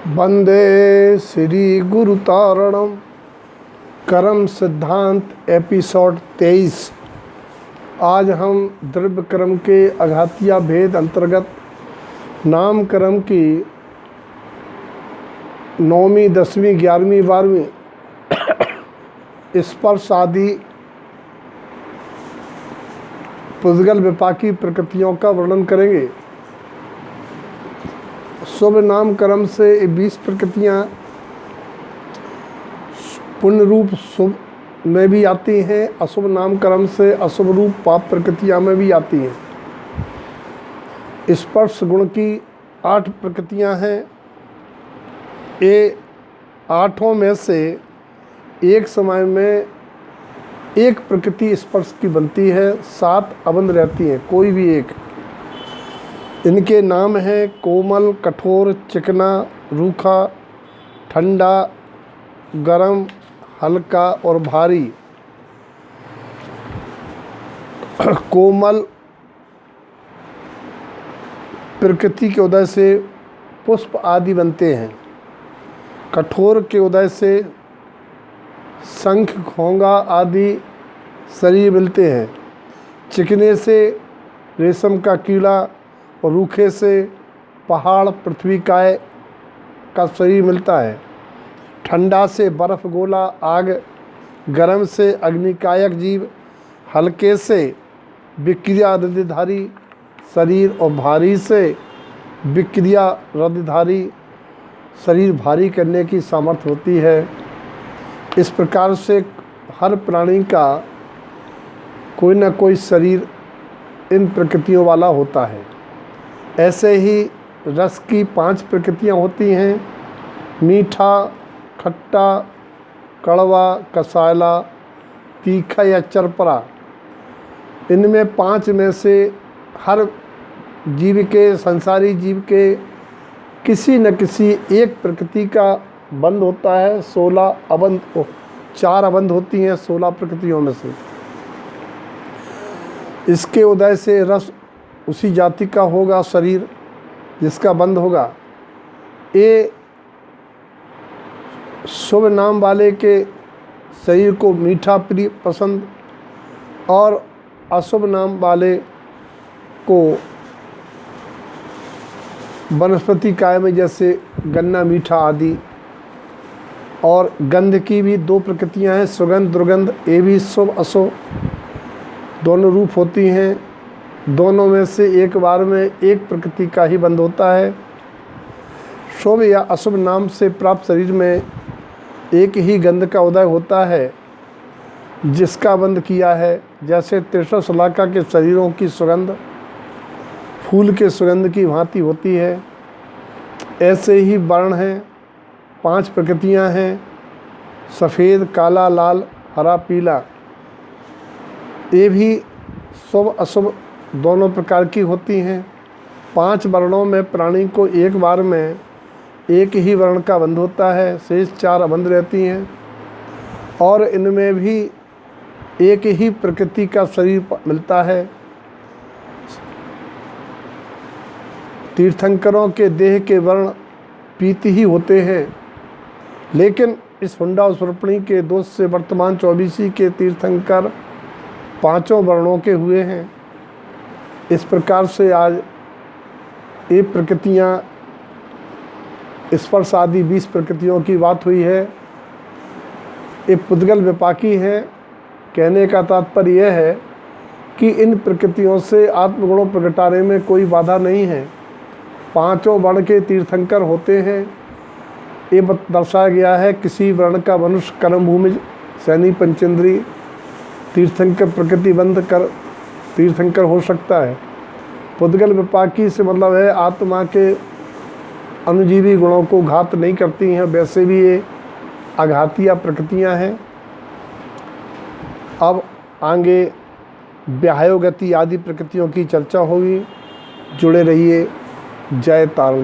वंदे श्री गुरु तारणम। कर्म सिद्धांत एपिसोड 23। आज हम द्रव्य कर्म के अघातिया भेद अंतर्गत नाम कर्म की 9वीं 10वीं 11वीं 12वीं स्पर्श आदि पुद्गल विपाकी प्रकृतियों का वर्णन करेंगे। शुभ नाम कर्म से 20 प्रकृतियाँ पुण्य रूप शुभ में भी आती हैं। अशुभ नाम कर्म से अशुभ रूप पाप प्रकृतियाँ में भी आती हैं। स्पर्श गुण की 8 प्रकृतियाँ हैं। ये 8 में से एक समय में एक प्रकृति स्पर्श की बनती है, 7 अबंध रहती हैं, कोई भी एक। इनके नाम हैं कोमल, कठोर, चिकना, रूखा, ठंडा, गरम, हल्का और भारी। कोमल प्रकृति के उदय से पुष्प आदि बनते हैं। कठोर के उदय से शंख, घोंगा आदि शरीर मिलते हैं। चिकने से रेशम का कीड़ा और रूखे से पहाड़ पृथ्वी काय का शरीर मिलता है। ठंडा से बर्फ गोला आग, गरम से अग्निकायक जीव, हल्के से विक्रिया रद्दधारी शरीर और भारी से विक्रिया रद्दधारी शरीर भारी करने की सामर्थ्य होती है। इस प्रकार से हर प्राणी का कोई न कोई शरीर इन प्रकृतियों वाला होता है। ऐसे ही रस की 5 प्रकृतियाँ होती हैं। मीठा, खट्टा, कड़वा, कसायला, तीखा या चरपरा। इनमें 5 में से हर जीव के, संसारी जीव के किसी न किसी एक प्रकृति का बंध होता है। 16 अबंध, 4 अबंध होती हैं 16 प्रकृतियों में से। इसके उदय से रस उसी जाति का होगा शरीर जिसका बंध होगा। ये शुभ नाम वाले के शरीर को मीठा प्रिय पसंद और अशुभ नाम वाले को वनस्पति काय में जैसे गन्ना मीठा आदि। और गंध की भी 2 प्रकृतियां हैं, सुगंध दुर्गंध। ये भी शुभ अशुभ दोनों रूप होती हैं। दोनों में से एक बार में एक प्रकृति का ही बंध होता है। शुभ या अशुभ नाम से प्राप्त शरीर में एक ही गंध का उदय होता है जिसका बंध किया है। जैसे त्रिशा शलाका के शरीरों की सुगंध फूल के सुगंध की भांति होती है, ऐसे ही वर्ण हैं। 5 प्रकृतियां हैं, सफ़ेद, काला, लाल, हरा, पीला। ये भी शुभ अशुभ दोनों प्रकार की होती हैं। 5 वर्णों में प्राणी को एक बार में एक ही वर्ण का बंध होता है, शेष 4 अबंध रहती हैं। और इनमें भी एक ही प्रकृति का शरीर मिलता है। तीर्थंकरों के देह के वर्ण पीत ही होते हैं, लेकिन इस हुंडा और सुरपणी के दोष से वर्तमान 24 के तीर्थंकर 5 वर्णों के हुए हैं। इस प्रकार से आज ये प्रकृतियाँ स्पर्श आदि 20 प्रकृतियों की बात हुई है। ये पुद्गल विपाकी है। कहने का तात्पर्य यह है कि इन प्रकृतियों से आत्मगुणों प्रगटाने में कोई बाधा नहीं है। 5 वर्ण के तीर्थंकर होते हैं। ये दर्शाया गया है किसी वर्ण का मनुष्य कर्मभूमि सैनी पंचेंद्री तीर्थंकर प्रकृति बंध कर तीर्थंकर हो सकता है। पुद्गल विपाकी से मतलब है आत्मा के अनुजीवी गुणों को घात नहीं करती हैं। वैसे भी ये आघातिया प्रकृतियां हैं। अब आगे व्यायोगति आदि प्रकृतियों की चर्चा होगी। जुड़े रहिए। जय तारण।